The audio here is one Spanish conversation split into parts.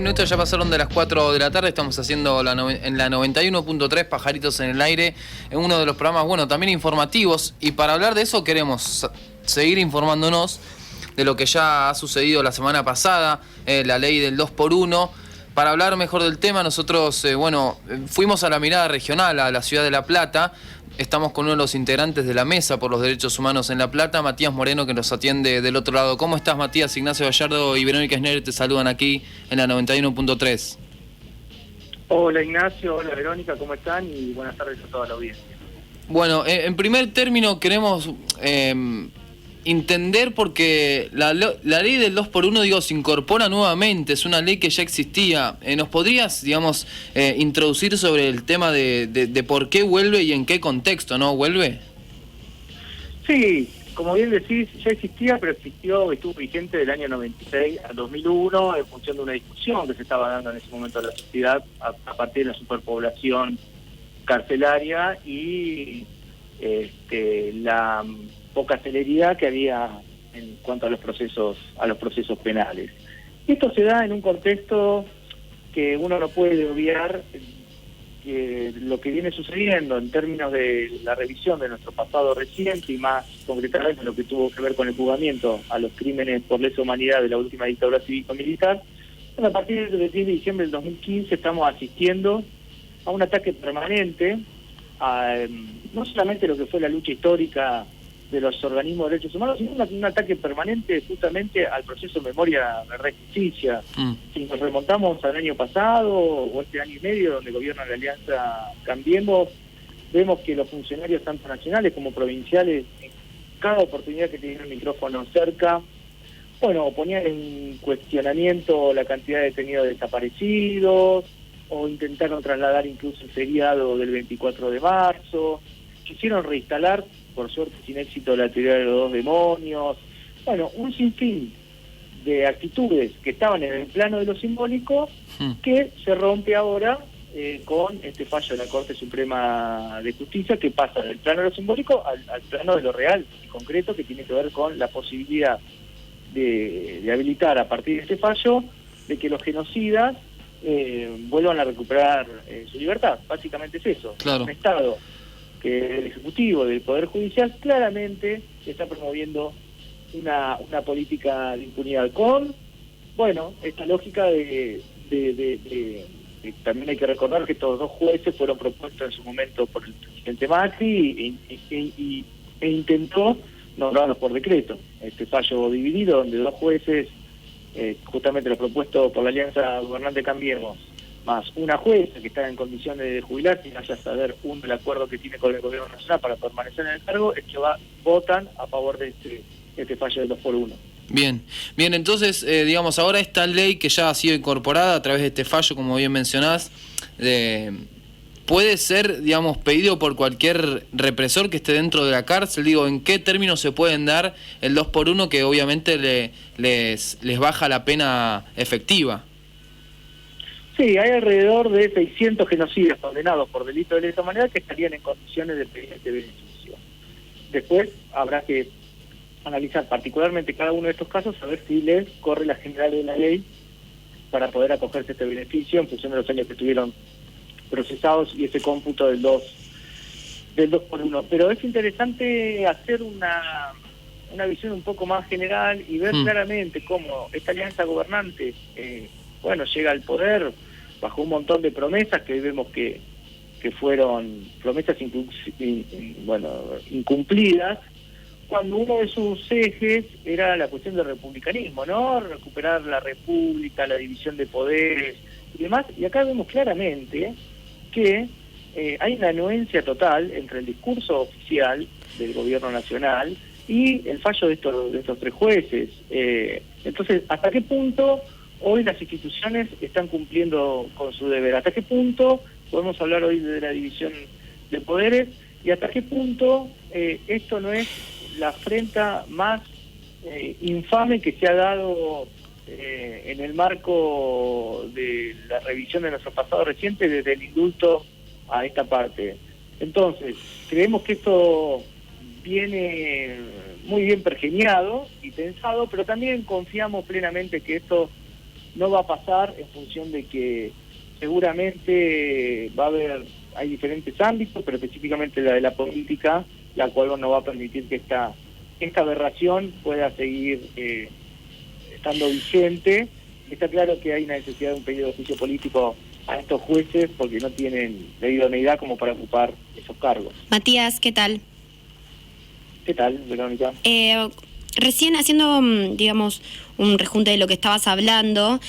Minutos ya pasaron de las 4 de la tarde, estamos haciendo en la 91.3 Pajaritos en el Aire, en uno de los programas, bueno, también informativos, y para hablar de eso queremos seguir informándonos de lo que ya ha sucedido la semana pasada, la ley del 2x1. Para hablar mejor del tema, nosotros, fuimos a la mirada regional, a la ciudad de La Plata. Estamos con uno de los integrantes de la Mesa por los Derechos Humanos en La Plata, Matías Moreno, que nos atiende del otro lado. ¿Cómo estás, Matías? Ignacio Gallardo y Verónica Schneider te saludan aquí en la 91.3. Hola, Ignacio. Hola, Verónica. ¿Cómo están? Y buenas tardes a toda la audiencia. Bueno, en primer término queremos entender porque la ley del 2x1, se incorpora nuevamente, es una ley que ya existía. ¿Nos podrías, introducir sobre el tema de por qué vuelve y en qué contexto, no vuelve? Sí, como bien decís, ya existía, pero estuvo vigente del año 96 al 2001 en función de una discusión que se estaba dando en ese momento en la sociedad a partir de la superpoblación carcelaria y la poca celeridad que había en cuanto a los procesos penales. Esto se da en un contexto que uno no puede obviar, que lo que viene sucediendo en términos de la revisión de nuestro pasado reciente y más concretamente lo que tuvo que ver con el juzgamiento a los crímenes por lesa humanidad de la última dictadura cívico-militar. A partir del 10 de diciembre del 2015 estamos asistiendo a un ataque permanente a no solamente lo que fue la lucha histórica de los organismos de derechos humanos, sino un ataque permanente justamente al proceso de memoria, verdad y justicia. Si nos remontamos al año pasado o este año y medio donde gobierna la Alianza Cambiemos, vemos que los funcionarios tanto nacionales como provinciales, en cada oportunidad que tenían el micrófono cerca, ponían en cuestionamiento la cantidad de detenidos desaparecidos, o intentaron trasladar incluso el feriado del 24 de marzo, quisieron reinstalar, por suerte sin éxito, la teoría de los dos demonios. Un sinfín de actitudes que estaban en el plano de lo simbólico que se rompe ahora con este fallo de la Corte Suprema de Justicia, que pasa del plano de lo simbólico al plano de lo real y concreto, que tiene que ver con la posibilidad de habilitar a partir de este fallo de que los genocidas vuelvan a recuperar su libertad. Básicamente es eso. Claro. Un Estado que el Ejecutivo, del Poder Judicial, claramente está promoviendo una política de impunidad con, esta lógica de también hay que recordar que estos dos jueces fueron propuestos en su momento por el presidente Macri e intentó nombrarlos por decreto. Este fallo dividido, donde dos jueces, justamente los propuestos por la Alianza Gobernante Cambiemos, más una jueza que está en condiciones de jubilar, sin haya saber el acuerdo que tiene con el gobierno nacional para permanecer en el cargo, es que votan a favor de este fallo del 2x1. Bien, entonces, ahora esta ley que ya ha sido incorporada a través de este fallo, como bien mencionás, puede ser, pedido por cualquier represor que esté dentro de la cárcel. ¿En qué términos se pueden dar el 2x1 que obviamente les baja la pena efectiva? Sí, hay alrededor de 600 genocidas condenados por delito de lesa humanidad que estarían en condiciones de pedir este beneficio. Después habrá que analizar particularmente cada uno de estos casos, a ver si les corre la general de la ley para poder acogerse a este beneficio en función de los años que estuvieron procesados y ese cómputo del 2x1. Pero es interesante hacer una visión un poco más general y ver claramente cómo esta alianza gobernante llega al poder bajo un montón de promesas que vemos que fueron promesas incumplidas, cuando uno de sus ejes era la cuestión del republicanismo, ¿no? Recuperar la república, la división de poderes y demás. Y acá vemos claramente que hay una anuencia total entre el discurso oficial del gobierno nacional y el fallo de estos tres jueces. Entonces, ¿hasta qué punto hoy las instituciones están cumpliendo con su deber? ¿Hasta qué punto podemos hablar hoy de la división de poderes? ¿Y hasta qué punto esto no es la afrenta más infame que se ha dado en el marco de la revisión de nuestro pasado reciente, desde el indulto a esta parte. Entonces, creemos que esto viene muy bien pergeñado y pensado, pero también confiamos plenamente que esto no va a pasar en función de que seguramente hay diferentes ámbitos, pero específicamente la de la política, la cual no va a permitir que esta aberración pueda seguir estando vigente. Está claro que hay una necesidad de un pedido de juicio político a estos jueces porque no tienen la idoneidad como para ocupar esos cargos. Matías, ¿qué tal? ¿Qué tal, Verónica? Recién haciendo, digamos, un rejunte de lo que estabas hablando,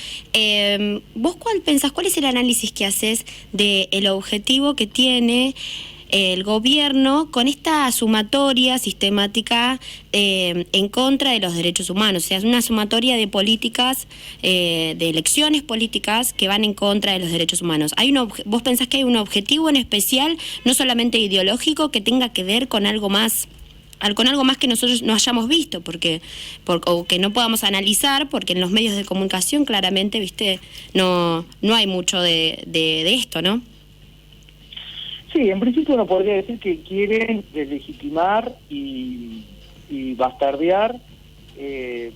¿vos cuál es el análisis que haces del objetivo que tiene el gobierno con esta sumatoria sistemática en contra de los derechos humanos? O sea, es una sumatoria de políticas, de elecciones políticas que van en contra de los derechos humanos. ¿Vos pensás que hay un objetivo en especial, no solamente ideológico, que tenga que ver con algo más que nosotros no hayamos visto, o que no podamos analizar, porque en los medios de comunicación claramente, no hay mucho de esto, ¿no? Sí, en principio uno podría decir que quieren deslegitimar y bastardear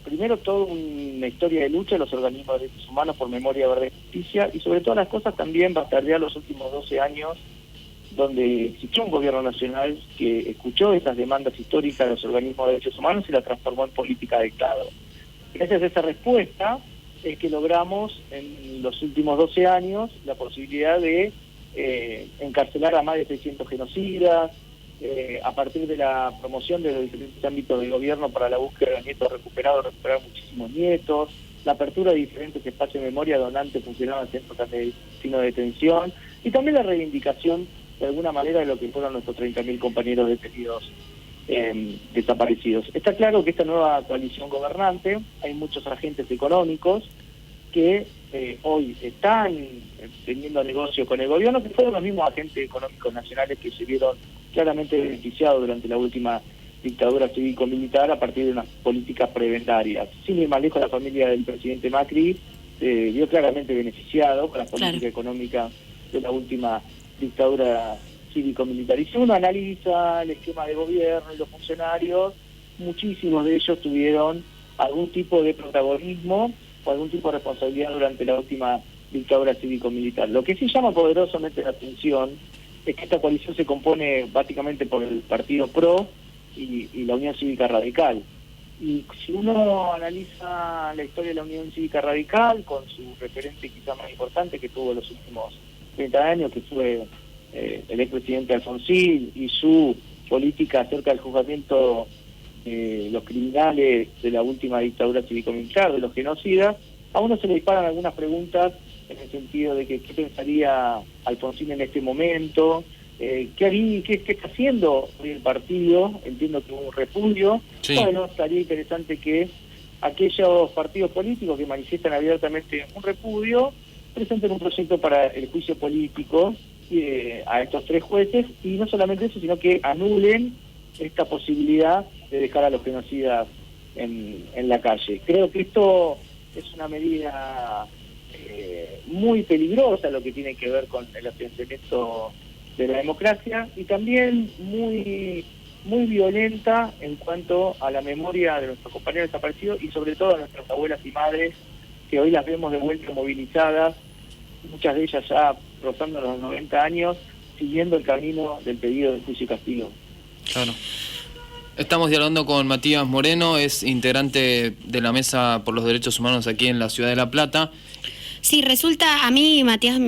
primero toda una historia de lucha de los organismos de derechos humanos por memoria, verdad y justicia, y sobre todas las cosas también bastardear los últimos 12 años donde existió un gobierno nacional que escuchó esas demandas históricas de los organismos de derechos humanos y las transformó en política de Estado. Gracias a esa respuesta es que logramos en los últimos 12 años la posibilidad de encarcelar a más de 600 genocidas, a partir de la promoción de los diferentes ámbitos del gobierno para la búsqueda de nietos recuperar muchísimos nietos, la apertura de diferentes espacios de memoria donde antes funcionaban centros clandestinos de detención, y también la reivindicación de alguna manera de lo que fueron nuestros 30.000 compañeros detenidos desaparecidos. Está claro que esta nueva coalición gobernante, hay muchos agentes económicos que hoy están teniendo negocio con el gobierno, que fueron los mismos agentes económicos nacionales que se vieron claramente beneficiados durante la última dictadura cívico-militar a partir de unas políticas prebendarias. Sin ir más lejos, la familia del presidente Macri vio claramente beneficiado con la política económica de la última dictadura cívico-militar. Y si uno analiza el esquema de gobierno y los funcionarios, muchísimos de ellos tuvieron algún tipo de protagonismo o algún tipo de responsabilidad durante la última dictadura cívico-militar. Lo que sí llama poderosamente la atención es que esta coalición se compone básicamente por el Partido PRO y la Unión Cívica Radical. Y si uno analiza la historia de la Unión Cívica Radical, con su referente quizá más importante que tuvo en los últimos 30 años, que fue el expresidente Alfonsín, y su política acerca del juzgamiento de los criminales de la última dictadura cívico-militar, de los genocidas, a uno se le disparan algunas preguntas en el sentido de que qué pensaría Alfonsín en este momento, qué haría, qué está haciendo hoy el partido. Entiendo que hubo un repudio. Sí. Bueno, estaría interesante que aquellos partidos políticos que manifiestan abiertamente un repudio presenten un proyecto para el juicio político a estos 3 jueces, y no solamente eso, sino que anulen esta posibilidad de dejar a los genocidas en la calle. Creo que esto es una medida muy peligrosa, lo que tiene que ver con el afianzamiento de la democracia, y también muy violenta en cuanto a la memoria de nuestros compañeros desaparecidos y sobre todo a nuestras abuelas y madres, que hoy las vemos de vuelta movilizadas, muchas de ellas ya rozando los 90 años, siguiendo el camino del pedido de juicio y castigo. Claro. Estamos dialogando con Matías Moreno, es integrante de la Mesa por los Derechos Humanos aquí en la Ciudad de La Plata. Sí, a mí, Matías,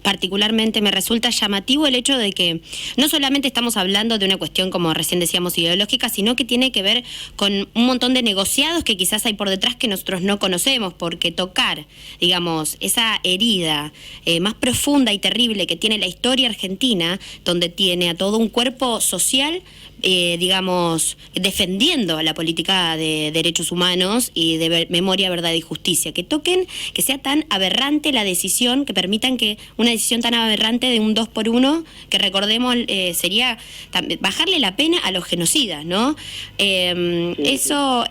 particularmente me resulta llamativo el hecho de que no solamente estamos hablando de una cuestión, como recién decíamos, ideológica, sino que tiene que ver con un montón de negociados que quizás hay por detrás que nosotros no conocemos, porque tocar, digamos, esa herida más profunda y terrible que tiene la historia argentina, donde tiene a todo un cuerpo social digamos, defendiendo la política de derechos humanos y de memoria, verdad y justicia, que toquen, que sea tan aberrante la decisión, que permitan que una decisión tan aberrante de un 2x1, que recordemos sería bajarle la pena a los genocidas, ¿no? Eso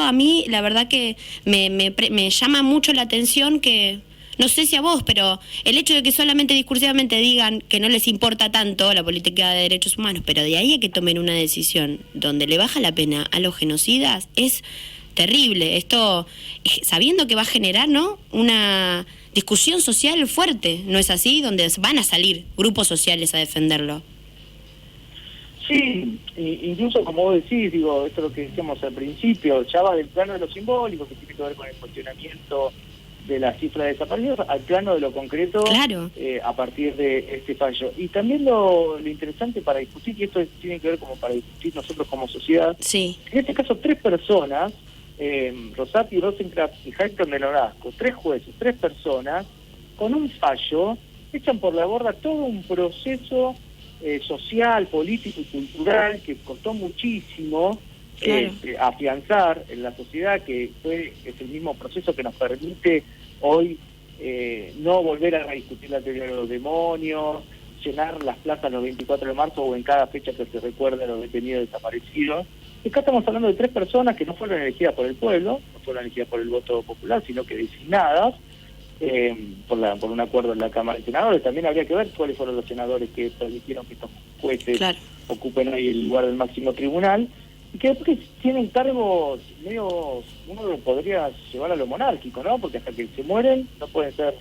a mí, la verdad que me llama mucho la atención, que no sé si a vos, pero el hecho de que solamente discursivamente digan que no les importa tanto la política de derechos humanos, pero de ahí a que tomen una decisión donde le baja la pena a los genocidas, es terrible. Esto, sabiendo que va a generar, ¿no?, una discusión social fuerte, ¿no es así? Donde van a salir grupos sociales a defenderlo. Sí, incluso como vos decís, digo, esto es lo que decíamos al principio, ya va del plano de lo simbólico, que tiene que ver con el cuestionamiento de la cifra de desaparecidos, al plano de lo concreto, claro, a partir de este fallo. Y también lo interesante para discutir, y esto tiene que ver como para discutir nosotros como sociedad, sí, en este caso 3 personas, Rosati, Rosenkrantz y Hayton de Nolasco, 3 jueces, 3 personas, con un fallo, echan por la borda todo un proceso social, político y cultural que costó muchísimo claro, afianzar en la sociedad, que es el mismo proceso que nos permite hoy no volver a discutir la teoría de los demonios, llenar las plazas los 24 de marzo o en cada fecha que se recuerde a los detenidos desaparecidos. Acá estamos hablando de 3 personas que no fueron elegidas por el pueblo, no fueron elegidas por el voto popular, sino que designadas por un acuerdo en la Cámara de Senadores. También habría que ver cuáles fueron los senadores que permitieron que estos jueces ocupen hoy el lugar del máximo tribunal, y que después tienen cargos medio, uno lo podría llevar a lo monárquico, ¿no? Porque hasta que se mueren no pueden ser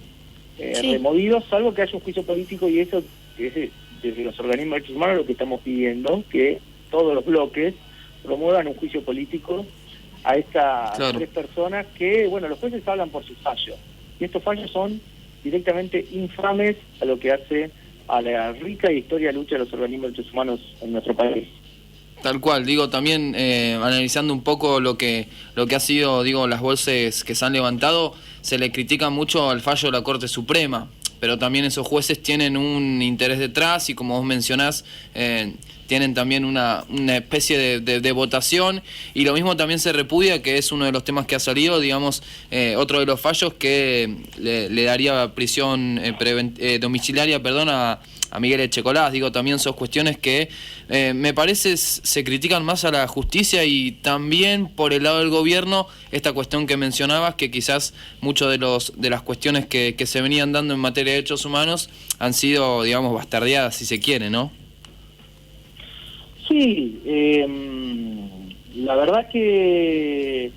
removidos, salvo que haya un juicio político, y eso es desde los organismos de derechos humanos lo que estamos pidiendo, que todos los bloques promuevan un juicio político a estas 3 personas que, bueno, los jueces hablan por sus fallos, y estos fallos son directamente infames a lo que hace a la rica y histórica lucha de los organismos de derechos humanos en nuestro país. Tal cual, digo, también analizando un poco lo que ha sido, digo, las voces que se han levantado, se le critica mucho al fallo de la Corte Suprema, pero también esos jueces tienen un interés detrás y, como vos mencionás, tienen también una especie de votación, y lo mismo también se repudia, que es uno de los temas que ha salido, digamos, otro de los fallos que le daría prisión domiciliaria, a Miguel Echecolás. Digo, también son cuestiones que me parece se critican más a la justicia, y también por el lado del gobierno esta cuestión que mencionabas, que quizás muchas de las cuestiones que se venían dando en materia de derechos humanos han sido, digamos, bastardeadas, si se quiere, ¿no? Sí, la verdad que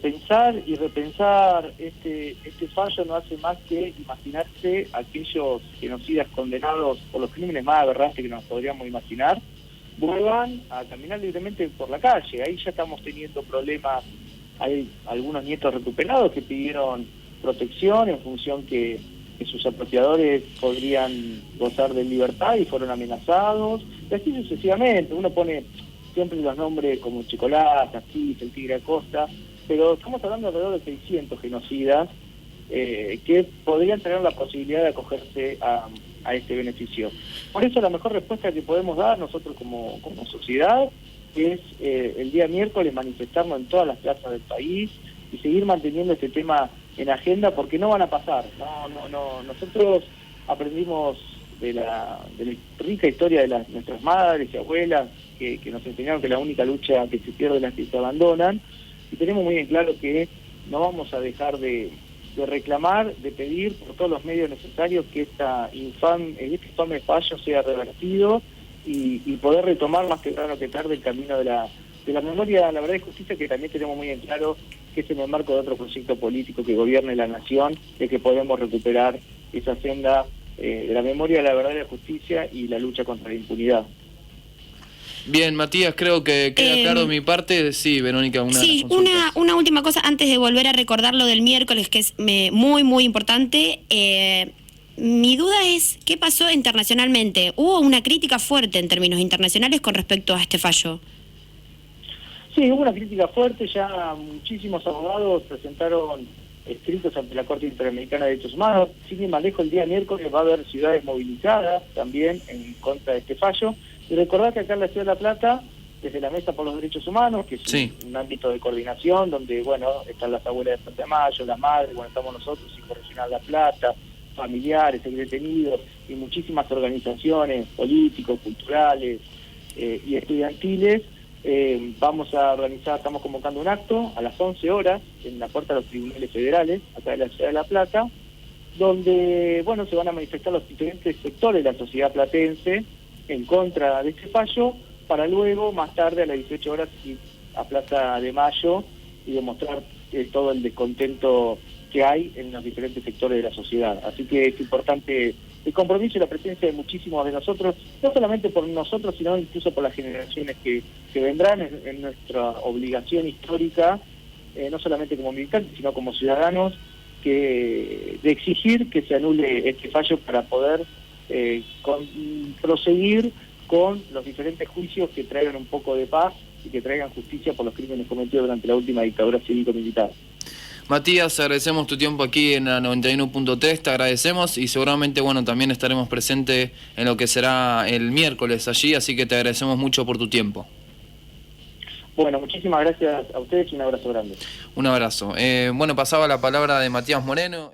pensar y repensar este fallo no hace más que imaginarse aquellos genocidas condenados por los crímenes más aberrantes que nos podríamos imaginar, vuelvan a caminar libremente por la calle. Ahí ya estamos teniendo problemas. Hay algunos nietos recuperados que pidieron protección en función que sus apropiadores podrían gozar de libertad y fueron amenazados, y así sucesivamente. Uno pone siempre los nombres como Echecolás, Asís, el Tigre Acosta, pero estamos hablando de alrededor de 600 genocidas que podrían tener la posibilidad de acogerse a este beneficio. Por eso la mejor respuesta que podemos dar nosotros como sociedad es el día miércoles manifestarnos en todas las plazas del país y seguir manteniendo este tema en agenda, porque no van a pasar. No. Nosotros aprendimos de la rica historia de nuestras madres y abuelas que nos enseñaron que la única lucha que se pierde es la que se abandonan, y tenemos muy en claro que no vamos a dejar de reclamar, de pedir por todos los medios necesarios que este infame fallo sea revertido y poder retomar más temprano que tarde el camino de la memoria, la verdad y justicia, que también tenemos muy en claro que es en el marco de otro proyecto político que gobierne la nación, de que podemos recuperar esa senda de la memoria, la verdad y la justicia y la lucha contra la impunidad. Bien, Matías, creo que queda claro de mi parte. Sí, Verónica, una última cosa antes de volver a recordar lo del miércoles, que es muy, muy importante. Mi duda es, ¿qué pasó internacionalmente? ¿Hubo una crítica fuerte en términos internacionales con respecto a este fallo? Sí, hubo una crítica fuerte. Ya muchísimos abogados presentaron escritos ante la Corte Interamericana de Derechos Humanos. Sin ir más lejos, el día miércoles va a haber ciudades movilizadas también en contra de este fallo. Y recordar que acá en la Ciudad de La Plata, desde la Mesa por los Derechos Humanos, que es Sí. un ámbito de coordinación, donde, bueno, están las abuelas de Santa Mayo, las madres, bueno, estamos nosotros, Psico Regional La Plata, familiares, detenidos, y muchísimas organizaciones políticos, culturales y estudiantiles. Vamos a organizar, estamos convocando un acto a las 11 horas en la puerta de los tribunales federales, acá de la Ciudad de La Plata, donde, bueno, se van a manifestar los diferentes sectores de la sociedad platense en contra de este fallo, para luego, más tarde, a las 18 horas, ir a Plaza de Mayo y demostrar todo el descontento que hay en los diferentes sectores de la sociedad. Así que es importante el compromiso y la presencia de muchísimos de nosotros, no solamente por nosotros, sino incluso por las generaciones que vendrán. En nuestra obligación histórica, no solamente como militantes, sino como ciudadanos, de exigir que se anule este fallo para poder proseguir con los diferentes juicios que traigan un poco de paz y que traigan justicia por los crímenes cometidos durante la última dictadura cívico-militar. Matías, agradecemos tu tiempo aquí en la 91.3, te agradecemos y seguramente, bueno, también estaremos presentes en lo que será el miércoles allí, así que te agradecemos mucho por tu tiempo. Bueno, muchísimas gracias a ustedes y un abrazo grande. Un abrazo. Bueno, pasaba la palabra de Matías Moreno.